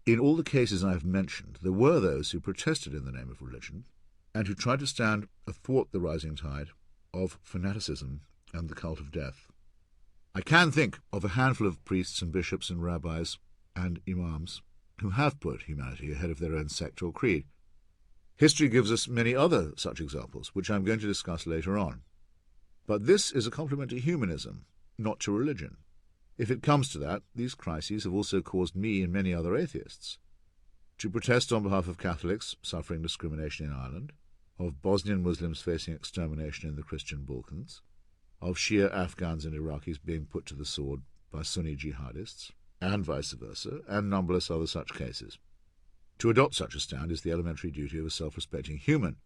In all the cases I have mentioned, there were those who protested in the name of religion, and who tried to stand athwart the rising tide of fanaticism and the cult of death. I can think of a handful of priests and bishops and rabbis and imams who have put humanity ahead of their own sect or creed. History gives us many other such examples, which I'm going to discuss later on. But this is a compliment to humanism, not to religion. If it comes to that, these crises have also caused me and many other atheists to protest on behalf of Catholics suffering discrimination in Ireland, of Bosnian Muslims facing extermination in the Christian Balkans, of Shia Afghans and Iraqis being put to the sword by Sunni jihadists, and vice versa, and numberless other such cases. To adopt such a stand is the elementary duty of a self-respecting human,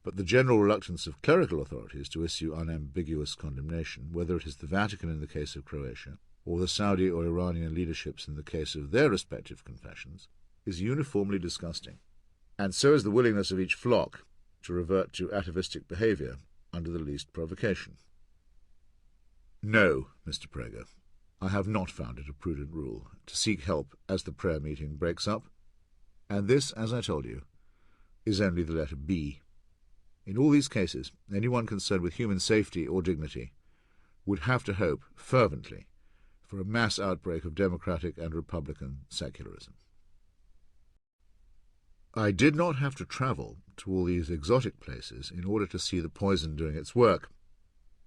but the general reluctance of clerical authorities to issue unambiguous condemnation, whether it is the Vatican in the case of Croatia, or the Saudi or Iranian leaderships in the case of their respective confessions, is uniformly disgusting. And so is the willingness of each flock to revert to atavistic behaviour under the least provocation. No, Mr. Prager, I have not found it a prudent rule to seek help as the prayer meeting breaks up, and this, as I told you, is only the letter B. In all these cases, anyone concerned with human safety or dignity would have to hope fervently for a mass outbreak of democratic and republican secularism. I did not have to travel to all these exotic places in order to see the poison doing its work.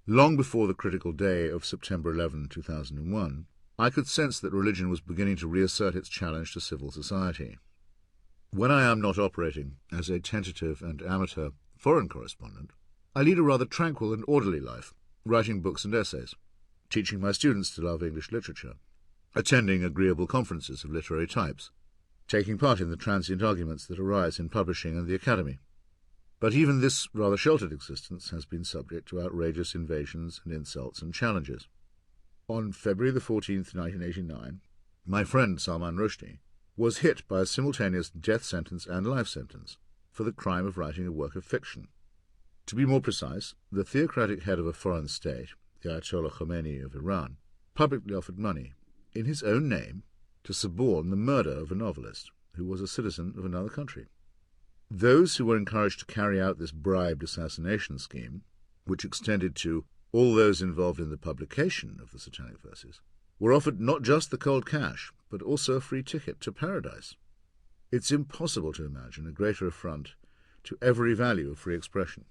Long before the critical day of September 11, 2001, I could sense that religion was beginning to reassert its challenge to civil society. When I am not operating as a tentative and amateur foreign correspondent, I lead a rather tranquil and orderly life, writing books and essays, teaching my students to love English literature, attending agreeable conferences of literary types, taking part in the transient arguments that arise in publishing and the academy. But even this rather sheltered existence has been subject to outrageous invasions and insults and challenges. On February the 14th, 1989, my friend Salman Rushdie was hit by a simultaneous death sentence and life sentence for the crime of writing a work of fiction. To be more precise, the theocratic head of a foreign state, the Ayatollah Khomeini of Iran, publicly offered money, in his own name, to suborn the murder of a novelist who was a citizen of another country. Those who were encouraged to carry out this bribed assassination scheme, which extended to all those involved in the publication of the Satanic Verses, were offered not just the cold cash, but also a free ticket to paradise. It's impossible to imagine a greater affront to every value of free expression.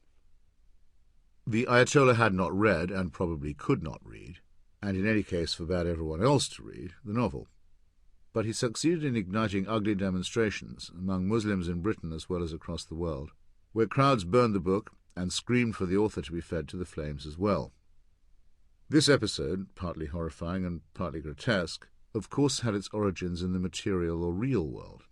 The Ayatollah had not read, and probably could not read, and in any case forbade everyone else to read, the novel. But he succeeded in igniting ugly demonstrations among Muslims in Britain as well as across the world, where crowds burned the book and screamed for the author to be fed to the flames as well. This episode, partly horrifying and partly grotesque, of course had its origins in the material or real world.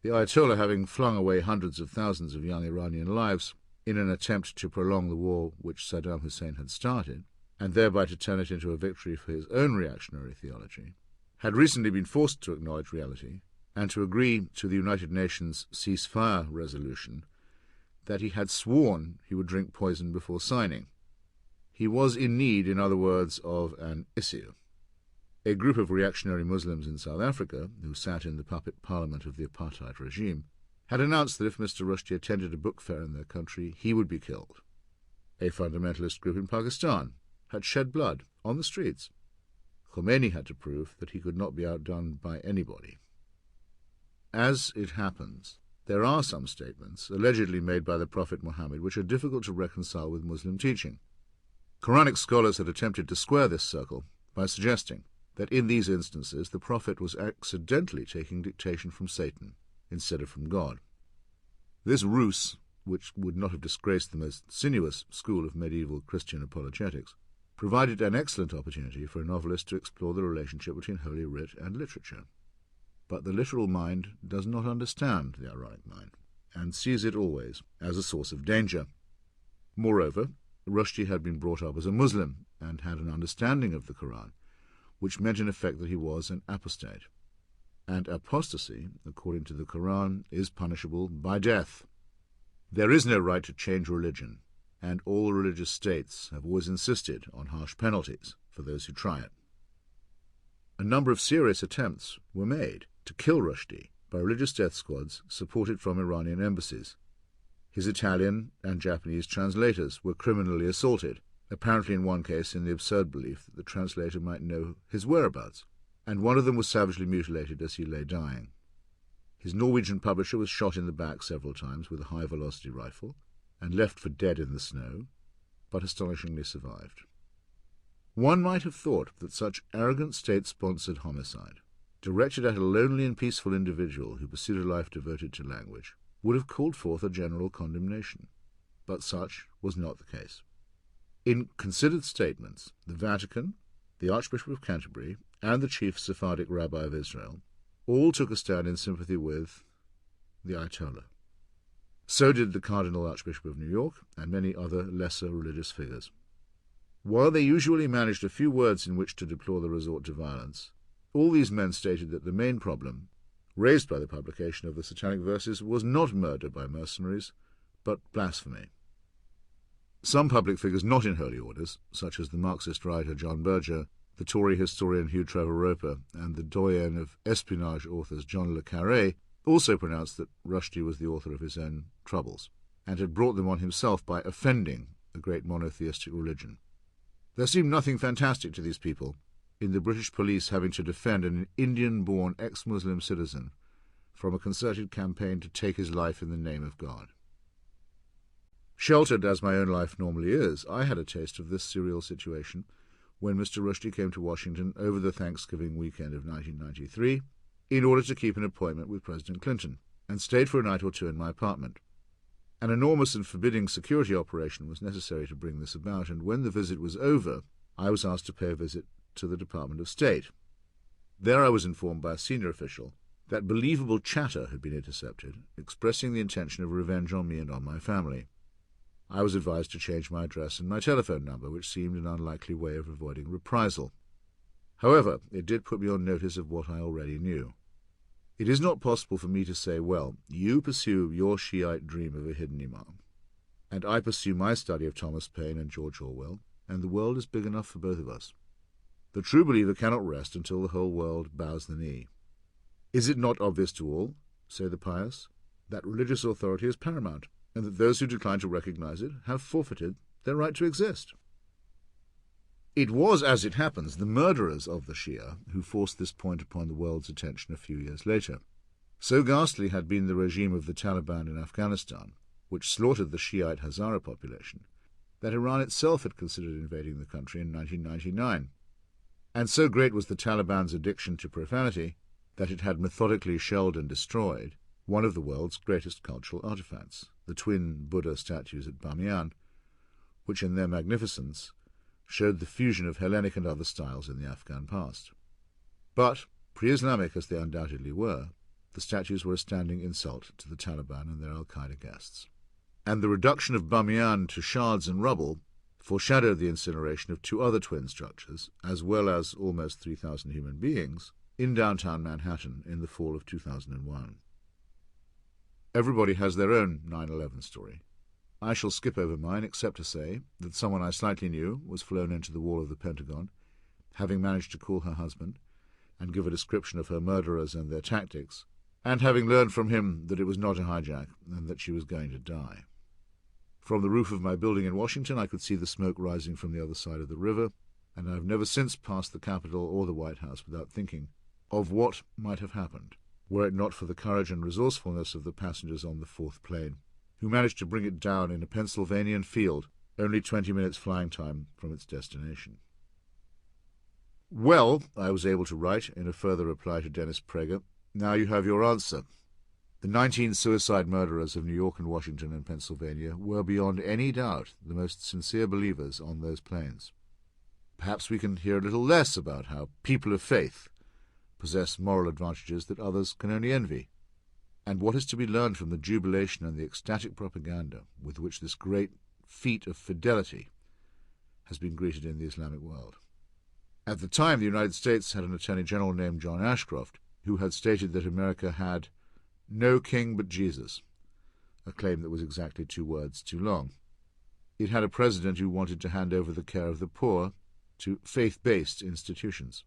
The Ayatollah, having flung away hundreds of thousands of young Iranian lives in an attempt to prolong the war which Saddam Hussein had started, and thereby to turn it into a victory for his own reactionary theology, had recently been forced to acknowledge reality and to agree to the United Nations ceasefire resolution that he had sworn he would drink poison before signing. He was in need, in other words, of an issue. A group of reactionary Muslims in South Africa, who sat in the puppet parliament of the apartheid regime, had announced that if Mr. Rushdie attended a book fair in their country, he would be killed. A fundamentalist group in Pakistan had shed blood on the streets. Khomeini had to prove that he could not be outdone by anybody. As it happens, there are some statements allegedly made by the Prophet Muhammad which are difficult to reconcile with Muslim teaching. Quranic scholars had attempted to square this circle by suggesting that in these instances the Prophet was accidentally taking dictation from Satan instead of from God. This ruse, which would not have disgraced the most sinuous school of medieval Christian apologetics, provided an excellent opportunity for a novelist to explore the relationship between Holy Writ and literature. But the literal mind does not understand the ironic mind, and sees it always as a source of danger. Moreover, Rushdie had been brought up as a Muslim, and had an understanding of the Quran, which meant in effect that he was an apostate. And apostasy, according to the Quran, is punishable by death. There is no right to change religion, and all religious states have always insisted on harsh penalties for those who try it. A number of serious attempts were made to kill Rushdie by religious death squads supported from Iranian embassies. His Italian and Japanese translators were criminally assaulted, apparently in one case in the absurd belief that the translator might know his whereabouts, and one of them was savagely mutilated as he lay dying. His Norwegian publisher was shot in the back several times with a high-velocity rifle and left for dead in the snow, but astonishingly survived. One might have thought that such arrogant state-sponsored homicide, directed at a lonely and peaceful individual who pursued a life devoted to language, would have called forth a general condemnation, but such was not the case. In considered statements, the Vatican, the Archbishop of Canterbury, and the chief Sephardic rabbi of Israel all took a stand in sympathy with the Ayatollah. So did the Cardinal Archbishop of New York and many other lesser religious figures. While they usually managed a few words in which to deplore the resort to violence, all these men stated that the main problem, raised by the publication of the Satanic Verses, was not murder by mercenaries, but blasphemy. Some public figures not in holy orders, such as the Marxist writer John Berger, the Tory historian Hugh Trevor Roper, and the doyen of espionage authors John le Carré, also pronounced that Rushdie was the author of his own troubles, and had brought them on himself by offending a great monotheistic religion. There seemed nothing fantastic to these people in the British police having to defend an Indian-born ex-Muslim citizen from a concerted campaign to take his life in the name of God. Sheltered as my own life normally is, I had a taste of this surreal situation when Mr. Rushdie came to Washington over the Thanksgiving weekend of 1993 in order to keep an appointment with President Clinton, and stayed for a night or two in my apartment. An enormous and forbidding security operation was necessary to bring this about, and when the visit was over, I was asked to pay a visit to the Department of State. There I was informed by a senior official that believable chatter had been intercepted, expressing the intention of revenge on me and on my family. I was advised to change my address and my telephone number, which seemed an unlikely way of avoiding reprisal. However, it did put me on notice of what I already knew. It is not possible for me to say, well, you pursue your Shiite dream of a hidden imam, and I pursue my study of Thomas Paine and George Orwell, and the world is big enough for both of us. The true believer cannot rest until the whole world bows the knee. Is it not obvious to all, say the pious, that religious authority is paramount, and that those who decline to recognize it have forfeited their right to exist? It was, as it happens, the murderers of the Shia who forced this point upon the world's attention a few years later. So ghastly had been the regime of the Taliban in Afghanistan, which slaughtered the Shiite Hazara population, that Iran itself had considered invading the country in 1999. And so great was the Taliban's addiction to profanity that it had methodically shelled and destroyed one of the world's greatest cultural artifacts, the twin Buddha statues at Bamiyan, which in their magnificence showed the fusion of Hellenic and other styles in the Afghan past. But, pre-Islamic as they undoubtedly were, the statues were a standing insult to the Taliban and their al-Qaeda guests. And the reduction of Bamiyan to shards and rubble foreshadowed the incineration of two other twin structures, as well as almost 3,000 human beings, in downtown Manhattan in the fall of 2001. Everybody has their own 9/11 story. I shall skip over mine, except to say that someone I slightly knew was flown into the wall of the Pentagon, having managed to call her husband and give a description of her murderers and their tactics, and having learned from him that it was not a hijack and that she was going to die. From the roof of my building in Washington, I could see the smoke rising from the other side of the river, and I have never since passed the Capitol or the White House without thinking of what might have happened, were it not for the courage and resourcefulness of the passengers on the fourth plane, who managed to bring it down in a Pennsylvanian field, only 20 minutes flying time from its destination. Well, I was able to write, in a further reply to Dennis Prager, now you have your answer. The 19 suicide murderers of New York and Washington and Pennsylvania were beyond any doubt the most sincere believers on those planes. Perhaps we can hear a little less about how people of faith possess moral advantages that others can only envy, and what is to be learned from the jubilation and the ecstatic propaganda with which this great feat of fidelity has been greeted in the Islamic world. At the time, the United States had an Attorney General named John Ashcroft, who had stated that America had no king but Jesus, a claim that was exactly 2 words too long. It had a president who wanted to hand over the care of the poor to faith-based institutions.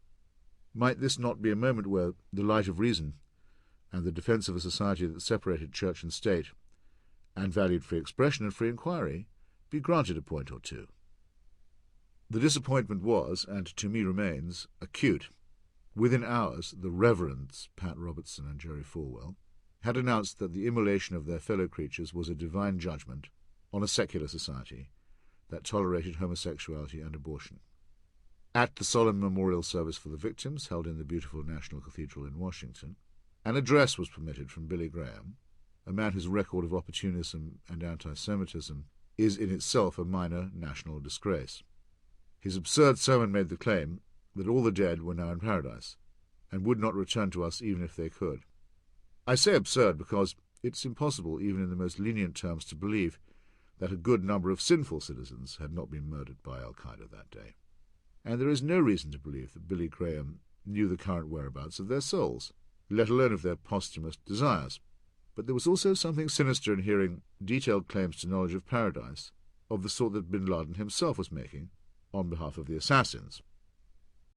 Might this not be a moment where the light of reason and the defence of a society that separated church and state and valued free expression and free inquiry be granted a point or two. The disappointment was, and to me remains, acute. Within hours, the Reverends Pat Robertson and Jerry Falwell had announced that the immolation of their fellow creatures was a divine judgment on a secular society that tolerated homosexuality and abortion. At the solemn memorial service for the victims, held in the beautiful National Cathedral in Washington, an address was permitted from Billy Graham, a man whose record of opportunism and anti-Semitism is in itself a minor national disgrace. His absurd sermon made the claim that all the dead were now in paradise, and would not return to us even if they could. I say absurd because it's impossible, even in the most lenient terms, to believe that a good number of sinful citizens had not been murdered by Al-Qaeda that day. And there is no reason to believe that Billy Graham knew the current whereabouts of their souls, let alone of their posthumous desires. But there was also something sinister in hearing detailed claims to knowledge of paradise, of the sort that bin Laden himself was making on behalf of the assassins.